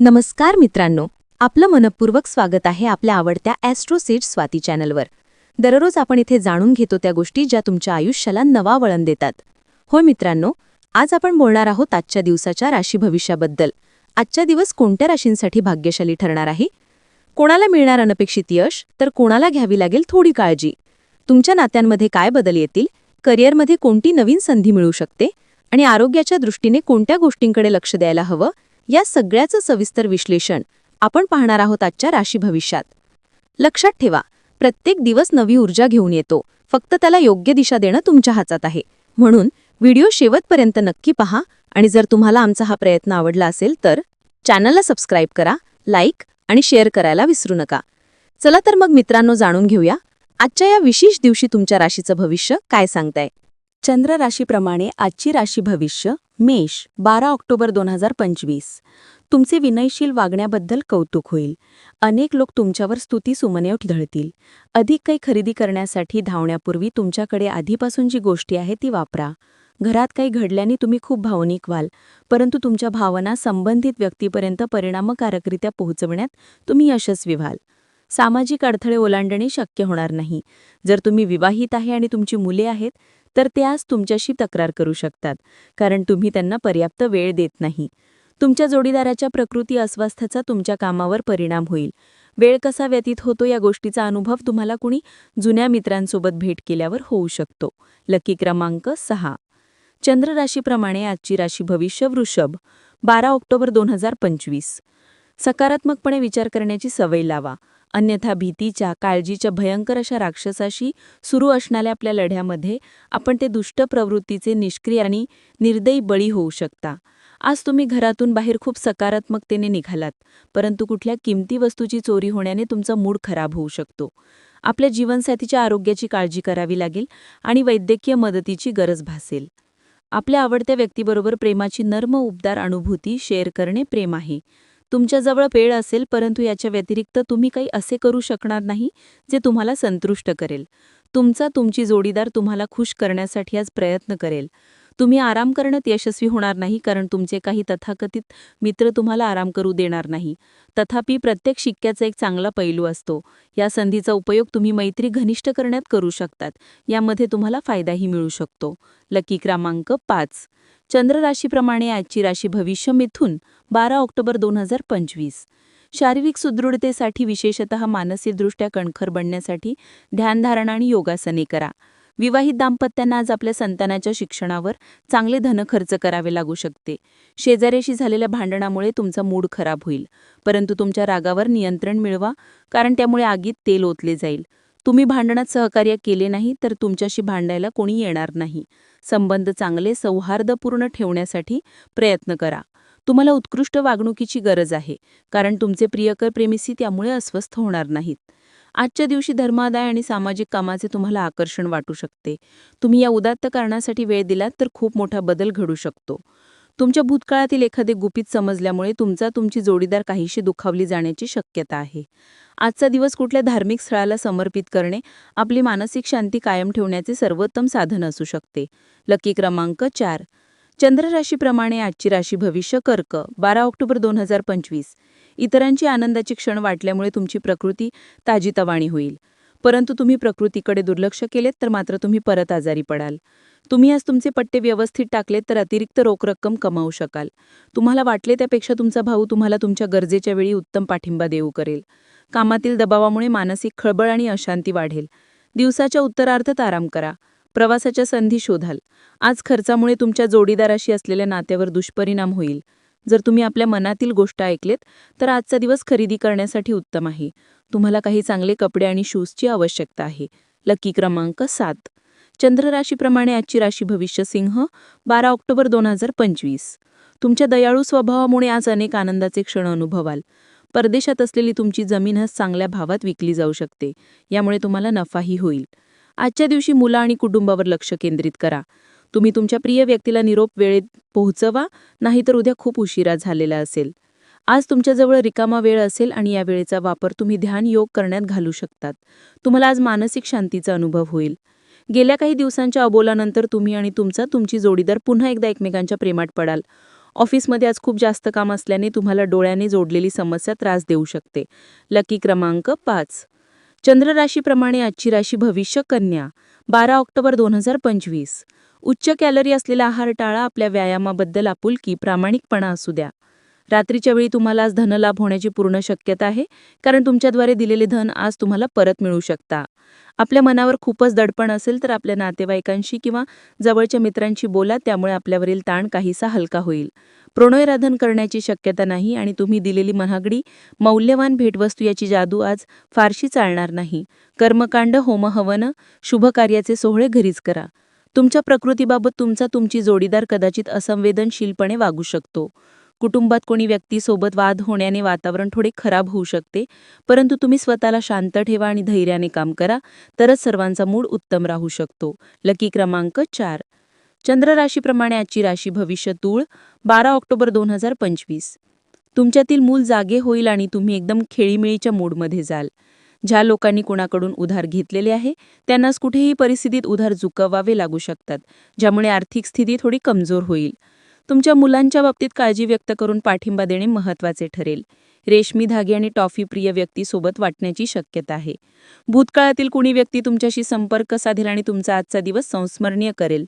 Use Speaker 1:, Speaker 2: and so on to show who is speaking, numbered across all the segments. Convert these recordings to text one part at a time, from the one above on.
Speaker 1: नमस्कार मित्रांनो, आपलं मनपूर्वक स्वागत आहे आपल्या आवडत्या ॲस्ट्रो सेज स्वाती चॅनलवर. दररोज आपण इथे जाणून घेतो त्या गोष्टी ज्या तुमच्या आयुष्याला नवा वळण देतात. होय मित्रांनो, आज आपण बोलणार आहोत आजच्या दिवसाच्या राशी भविष्याबद्दल. आजचा दिवस कोणत्या राशींसाठी भाग्यशाली ठरणार आहे? कोणाला मिळणार अनपेक्षित यश, तर कोणाला घ्यावी लागेल थोडी काळजी? तुमच्या नात्यांमध्ये काय बदल येतील? करिअरमध्ये कोणती नवीन संधी मिळू शकते? आणि आरोग्याच्या दृष्टीने कोणत्या गोष्टींकडे लक्ष द्यायला हवं? या सगळ्याचं सविस्तर विश्लेषण आपण पाहणार आहोत आजच्या राशी भविष्यात. लक्षात ठेवा, प्रत्येक दिवस नवी ऊर्जा घेऊन येतो, फक्त त्याला योग्य दिशा देणं तुमच्या हातात आहे. म्हणून व्हिडिओ शेवटपर्यंत नक्की पहा आणि जर तुम्हाला आमचा हा प्रयत्न आवडला असेल तर चॅनलला सबस्क्राईब करा, लाईक आणि शेअर करायला विसरू नका. चला तर मग मित्रांनो, जाणून घेऊया आजच्या या विशेष दिवशी तुमच्या राशीचं भविष्य काय सांगताय.
Speaker 2: चंद्र राशीप्रमाणे आजची राशी भविष्य मेष 12 ऑक्टोबर 2025. तुमचे विनयशील वागण्याबद्दल कौतुक होईल. अनेक लोक तुमच्यावर स्तुती सुमने ढळतील. अधिक काही खरेदी करण्यासाठी धावण्यापूर्वी तुमच्याकडे आधीपासून जी गोष्टी आहे ती वापरा. घरात काही घडल्याने तुम्ही खूप भावनिक व्हाल, परंतु तुमच्या भावना संबंधित व्यक्तीपर्यंत परिणामकारकरित्या पोहोचवण्यात तुम्ही यशस्वी व्हाल. सामाजिक अडथळे ओलांडणे शक्य होणार नाही. जर तुम्ही विवाहित आहे आणि तुमची मुले आहेत तर ते आज तुमच्याशी तक्रार करू शकतात, कारण तुम्ही त्यांना पर्याप्त वेळ देत नाही. तुमच्या जोडीदाराच्या प्रकृती अस्वास्थ्याचा तुमच्या कामावर परिणाम होईल. वेळ कसा व्यतीत होतो या गोष्टीचा अनुभव तुम्हाला कुणी जुन्या मित्रांसोबत भेट केल्यावर होऊ शकतो. लकी क्रमांक 6. चंद्र राशीप्रमाणे आजची राशी भविष्य वृषभ 12 ऑक्टोबर 2025. सकारात्मकपणे विचार करण्याची सवय लावा, अन्यथा भीतीच्या, काळजीच्या भयंकर अशा राक्षसाशी सुरू असणाऱ्या आपल्या लढ्यामध्ये आपण ते दुष्ट प्रवृत्तीचे निष्क्रिय आणि निर्दयी बळी होऊ शकता. आज तुम्ही घरातून बाहेर खूप सकारात्मकतेने निघालात, परंतु कुठल्या किमती वस्तूची चोरी होण्याने तुमचा मूड खराब होऊ शकतो. आपल्या जीवनसाथीच्या आरोग्याची काळजी करावी लागेल आणि वैद्यकीय मदतीची गरज भासेल. आपल्या आवडत्या व्यक्तीबरोबर प्रेमाची नर्म उबदार अनुभूती शेअर करणे प्रेम आहे. तुमच्याजवळ वेळ असेल, परंतु याच्या व्यतिरिक्त तुम्ही काही असे करू शकणार नाही जे तुम्हाला संतुष्ट करेल. तुमची जोडीदार तुम्हाला खुश करण्यासाठी आज प्रयत्न करेल. तुम्ही आराम करण्यात यशस्वी होणार नाही, कारण तुमचे काही तथाकथित मित्र तुम्हाला आराम करू देणार नाही. तथापि प्रत्येक शिक्क्याचा एक चांगला पैलू असतो. या संधीचा उपयोग तुम्ही मैत्री घनिष्ठ करण्यात करू शकतात. यामध्ये तुम्हाला फायदाही मिळू शकतो. लकी क्रमांक 5. चंद्र राशीप्रमाणे आजची राशी भविष्य मिथुन 12 ऑक्टोबर 2025. शारीरिक सुदृढतेसाठी, विशेषतः मानसिकदृष्ट्या कणखर बनण्यासाठी ध्यानधारणा आणि योगासने करा. विवाहित दाम्पत्यांना आज आपल्या संतानाच्या शिक्षणावर चांगले धनखर्च करावे लागू शकते. शेजाऱ्याशी झालेल्या भांडणामुळे तुमचा मूड खराब होईल, परंतु तुमच्या रागावर नियंत्रण मिळवा, कारण त्यामुळे आगीत तेल ओतले जाईल. तुम्ही भांडणात सहकार्य केले नाही तर तुमच्याशी भांडायला कोणी येणार नाही. संबंध चांगले सौहार्दपूर्ण ठेवण्यासाठी प्रयत्न करा. तुम्हाला उत्कृष्ट वागणुकीची गरज आहे, कारण तुमचे प्रियकर प्रेमिसी त्यामुळे अस्वस्थ होणार नाहीत. आजच्या दिवशी धर्मादाय आणि सामाजिक कामाचे तुम्हाला आकर्षण वाटू शकते. तुम्ही या उदात्त कारणासाठी वेळ दिलात तर खूप मोठा बदल घडू शकतो. तुमच्या भूतकाळातील एखादे गुपित समजल्यामुळे तुमची जोडीदार काहीशी दुखावली जाण्याची शक्यता आहे. आजचा दिवस कुठल्या धार्मिक स्थळाला समर्पित करणे आपली मानसिक शांती कायम ठेवण्याचे सर्वोत्तम साधन असू शकते. लकी क्रमांक 4. चंद्र राशीप्रमाणे आजची राशी भविष्य कर्क 12 ऑक्टोबर 2025. इतरांची आनंदाची क्षण वाटल्यामुळे तुमची प्रकृती ताजीतवाणी होईल, परंतु तुम्ही प्रकृतीकडे दुर्लक्ष केलेत तर मात्र तुम्ही परत आजारी पडाल. तुम्ही आज तुमचे पट्टे व्यवस्थित टाकलेत तर अतिरिक्त रोख रक्कम कमावू शकाल. तुम्हाला वाटले त्यापेक्षा तुमचा भाऊ तुम्हाला तुमच्या गरजेच्या वेळी उत्तम पाठिंबा देऊ करेल. कामातील दबावामुळे मानसिक खळबळ आणि अशांती वाढेल. दिवसाच्या उत्तरार्धात आराम करा. प्रवासाच्या संधी शोधाल. आज खर्चामुळे तुमच्या जोडीदाराशी असलेल्या नात्यावर दुष्परिणाम होईल. जर तुम्ही आपल्या मनातील गोष्ट ऐकलेत तर आजचा दिवस खरेदी करण्यासाठी उत्तम आहे. तुम्हाला काही चांगले कपडे आणि शूजची आवश्यकता आहे. लकी क्रमांक 7. चंद्र राशीप्रमाणे आजची राशी भविष्य सिंह 12 ऑक्टोबर 2025. तुमच्या दयाळू स्वभावामुळे आज अनेक आनंदाचे क्षण अनुभवाल. परदेशात असलेली तुमची जमीन आज चांगल्या भावात विकली जाऊ शकते. यामुळे तुम्हाला नफाही होईल. आजच्या दिवशी मुलं आणि कुटुंबावर लक्ष केंद्रित करा. तुम्ही तुमच्या प्रिय व्यक्तीला निरोप वेळेत पोहोचवा, नाहीतर उद्या खूप उशिरा झालेला असेल. आज तुमच्याजवळ रिकामा वेळ असेल आणि या वेळेचा वापर तुम्ही ध्यान योग करण्यात घालू शकतात. तुम्हाला आज मानसिक शांतीचा अनुभव होईल. गेल्या काही दिवसांच्या अबोलानंतर तुम्ही आणि तुमची जोडीदार पुन्हा एकदा एकमेकांच्या प्रेमात पडाल. ऑफिसमध्ये आज खूप जास्त काम असल्याने तुम्हाला डोळ्याने जोडलेली समस्या त्रास देऊ शकते. लकी क्रमांक 5. चंद्र राशीप्रमाणे आजची राशी भविष्य कन्या. 12 ऑक्टोबर 2025. उच्च कॅलरी असलेला आहार टाळा. आपल्या व्यायामाबद्दल आपुलकी, प्रामाणिकपणा असू द्या. रात्रीच्या वेळी तुम्हाला आज धनलाभ होण्याची पूर्ण शक्यता आहे, कारण तुमच्याद्वारे दिलेले धन आज तुम्हाला परत मिळू शकता. आपल्या मनावर खूपच दडपण असेल तर आपल्या नातेवाईकांशी किंवा जवळच्या मित्रांशी बोला, त्यामुळे आपल्यावरील ताण काहीसा हलका होईल. प्रणयराधन करण्याची शक्यता नाही आणि तुम्ही दिलेली महागडी मौल्यवान भेटवस्तू याची जादू आज फारशी चालणार नाही. कर्मकांड, होमहवन, शुभकार्याचे सोहळे घरीच करा. तुमच्या प्रकृतीबाबत तुमची जोडीदार कदाचित असंवेदनशीलपणे वागू शकतो. कुटुंबात कोणी व्यक्तीसोबत वाद होण्याने वातावरण थोडे खराब होऊ शकते, परंतु तुम्ही स्वतःला शांत ठेवा आणि धैर्याने काम करा, तरच सर्वांचा मूड उत्तम राहू शकतो. लकी क्रमांक 4. चंद्र राशीप्रमाणे आजची राशी भविष्य तूळ. 12 ऑक्टोबर 2025. तुमच्यातील मूल जागे होईल आणि तुम्ही एकदम खेळीमेळीच्या मूडमध्ये जाल. ज्या लोकांनी कुणाकडून उधार घेतलेले आहे त्यांनाच कुठेही परिस्थितीत उधार चुकवावे लागू शकतात, ज्यामुळे आर्थिक स्थिती थोडी कमजोर होईल. तुमच्या मुलांच्या बाबतीत काळजी व्यक्त करून पाठिंबा देणे महत्त्वाचे ठरेल. रेशमी धागे आणि टॉफी प्रिय व्यक्ती सोबत वाटण्याची शक्यता आहे. भूतकाळातील कुणी व्यक्ती तुमच्याशी संपर्क साधेल आणि तुमचा आजचा दिवस संस्मरणीय करेल.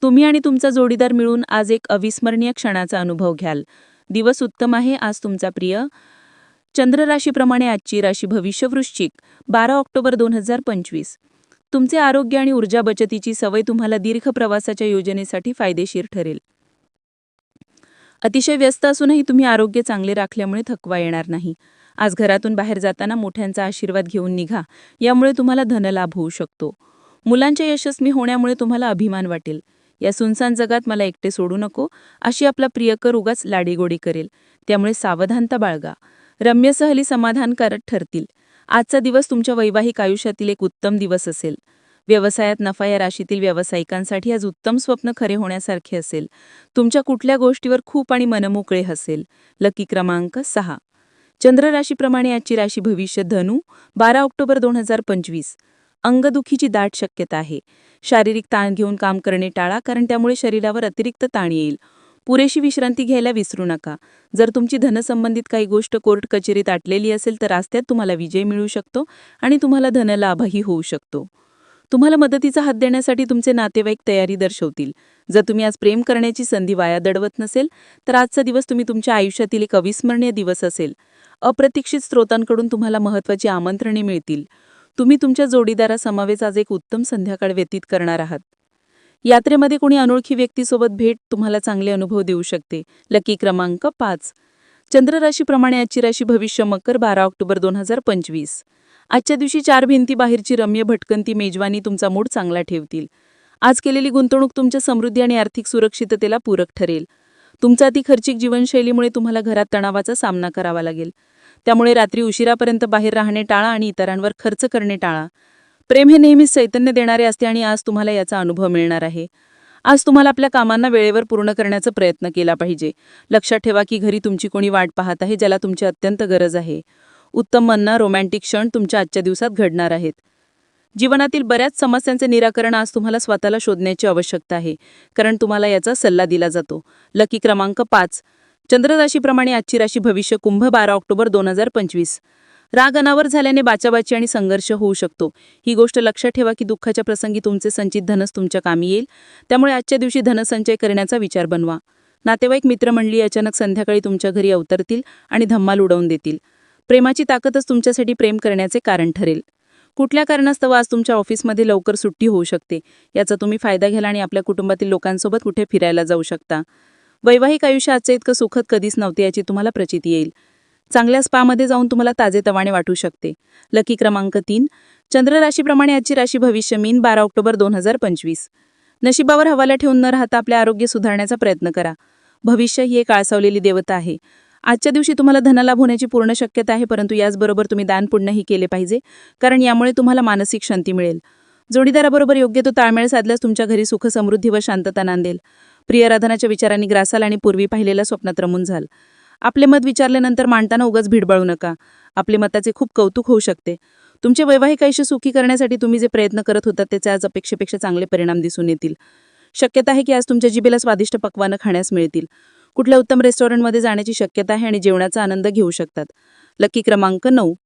Speaker 2: तुम्ही आणि तुमचा जोडीदार मिळून आज एक अविस्मरणीय क्षणाचा अनुभव घ्याल. दिवस उत्तम आहे आज तुमचा प्रिय. चंद्र राशीप्रमाणे आजची राशी भविष्य वृश्चिक. 12 ऑक्टोबर 2025. तुमचे आरोग्य आणि ऊर्जा बचतीची सवय तुम्हाला दीर्घ प्रवासाच्या योजनेसाठी फायदेशीर ठरेल. अतिशय व्यस्त असूनही तुम्ही आरोग्य चांगले राखल्यामुळे थकवा येणार नाही. आज घरातून बाहेर जाताना मोठ्यांचा आशीर्वाद घेऊन निघा, यामुळे तुम्हाला धनलाभ होऊ शकतो. मुलांच्या यशस्वी होण्यामुळे तुम्हाला अभिमान वाटेल. या सुनसान जगात मला एकटे सोडू नको, अशी आपला प्रियकर उगाच लाडीगोडी करेल, त्यामुळे सावधानता बाळगा. रम्य सहली समाधानकारक ठरतील. आजचा दिवस तुमच्या वैवाहिक आयुष्यातील एक उत्तम दिवस असेल. व्यवसायात नफा या राशीतील व्यावसायिकांसाठी आज उत्तम स्वप्न खरे होण्यासारखे असेल. तुमच्या कुठल्या गोष्टीवर खूप आणि मनमोकळे हसेल. लकी क्रमांक 6. चंद्र राशीप्रमाणे आजची राशी भविष्य धनु. 12 ऑक्टोबर 2025. अंगदुखीची दाट शक्यता आहे. शारीरिक ताण घेऊन काम करणे टाळा, कारण त्यामुळे शरीरावर अतिरिक्त ताण येईल. पुरेशी विश्रांती घ्यायला विसरू नका. जर तुमची धनसंबंधित काही गोष्ट कोर्ट कचेरीत अटलेली असेल तर आज त्यात तुम्हाला विजय मिळू शकतो आणि तुम्हाला धनलाभही होऊ शकतो. तुम्हाला मदतीचा हात देण्यासाठी तुमचे नातेवाईक तयारी दर्शवतील. जर तुम्ही आज प्रेम करण्याची संधी वाया दडवत नसेल तर आजचा दिवस तुम्ही तुमच्या आयुष्यातील एक अविस्मरणीय दिवस असेल. अप्रतीक्षित स्रोतांकडून तुम्हाला महत्त्वाची आमंत्रणे मिळतील. तुम्ही तुमच्या जोडीदारासमवेत आज एक उत्तम संध्याकाळ व्यतीत करणार आहात. यात्रेमध्ये कोणी अनोळखी व्यक्तीसोबत भेट तुम्हाला चांगले अनुभव देऊ शकते. लकी क्रमांक 5. चंद्र राशीप्रमाणे आजची राशी भविष्य मकर. 12 ऑक्टोबर 2025. आजच्या दिवशी 4 भिंतीबाहेरची रम्य भटकंती मेजवानी तुमचा मूड चांगला ठेवतील. आज केलेली गुंतवणूक तुमच्या समृद्धी आणि आर्थिक सुरक्षिततेला पूरक ठरेल. तुमच्या अति खर्चिक जीवनशैलीमुळे तुम्हाला घरात तणावाचा सामना करावा लागेल. त्यामुळे रात्री उशिरापर्यंत बाहेर राहणे टाळा आणि इतरांवर खर्च करणे टाळा. प्रेम हे नेहमीच चैतन्य देणारे असते आणि आज तुम्हाला याचा अनुभव मिळणार आहे. आज तुम्हाला आपल्या कामांना वेळेवर पूर्ण करण्याचा प्रयत्न केला पाहिजे. लक्षात ठेवा की घरी तुमची कोणी वाट पाहत आहे, ज्याला तुमची अत्यंत गरज आहे. उत्तम अन्न, रोमॅन्टिक क्षण तुमच्या आजच्या दिवसात घडणार आहेत. जीवनातील बऱ्याच समस्यांचे निराकरण आज तुम्हाला स्वतःला शोधण्याची आवश्यकता आहे, कारण तुम्हाला याचा सल्ला दिला जातो. लकी क्रमांक 5. चंद्र राशीप्रमाणे आजची राशी भविष्य कुंभ. 12 ऑक्टोबर 2025. राग अनावर झाल्याने बाचाबाची आणि संघर्ष होऊ शकतो. ही गोष्ट लक्षात ठेवा की दुःखाच्या प्रसंगी तुमचे संचित धनच तुमच्या कामी येईल. त्यामुळे आजच्या दिवशी धनसंचय करण्याचा विचार बनवा. नातेवाईक मित्रमंडळी अचानक संध्याकाळी तुमच्या घरी अवतरतील आणि धम्माल उडवून देतील. प्रेमाची ताकदच तुमच्यासाठी प्रेम करण्याचे कारण ठरेल. कुठल्या कारणास्तव आज तुमच्या ऑफिसमध्ये लवकर सुट्टी होऊ शकते. याचा तुम्ही फायदा घ्याल आणि आपल्या कुटुंबातील लोकांसोबत कुठे फिरायला जाऊ शकता. वैवाहिक आयुष्य आजचं इतकं सुखद कधीच नव्हते याची तुम्हाला प्रचिती येईल. चांगल्या स्पामध्ये जाऊन तुम्हाला ताजेतवाने वाटू शकते. लकी क्रमांक 3. चंद्र राशीप्रमाणे आजची राशी भविष्य मीन. 12 ऑक्टोबर 2025. नशिबावर हवाला ठेवून न राहता आपले आरोग्य सुधारण्याचा प्रयत्न करा. भविष्य ही एक आळसावलेली देवता आहे. आजच्या दिवशी तुम्हाला धनलाभ होण्याची पूर्ण शक्यता आहे, परंतु याचबरोबर तुम्ही दानपुण्यही केले पाहिजे, कारण यामुळे तुम्हाला मानसिक शांती मिळेल. जोडीदाराबरोबर योग्य तो ताळमेळ साधल्यास तुमच्या घरी सुख, समृद्धी व शांतता नांदेल. प्रियराधनाच्या विचारांनी ग्रासाल आणि पूर्वी पाहिलेल्या स्वप्नात रमून जाल. आपले मत विचारल्यानंतर मांडताना उगाच भिडबळू नका. आपले मताचे खूप कौतुक होऊ शकते. तुमचे वैवाहिक आयुष्य सुखी करण्यासाठी तुम्ही जे प्रयत्न करत होतात त्याचे आज अपेक्षेपेक्षा चांगले परिणाम दिसून येतील. शक्यता आहे की आज तुमच्या जिभेला स्वादिष्ट पक्वानं खाण्यास मिळतील.
Speaker 3: कुठल्या उत्तम रेस्टॉरंटमध्ये जाण्याची शक्यता आहे आणि जेवणाचा आनंद घेऊ शकतात. लकी क्रमांक 9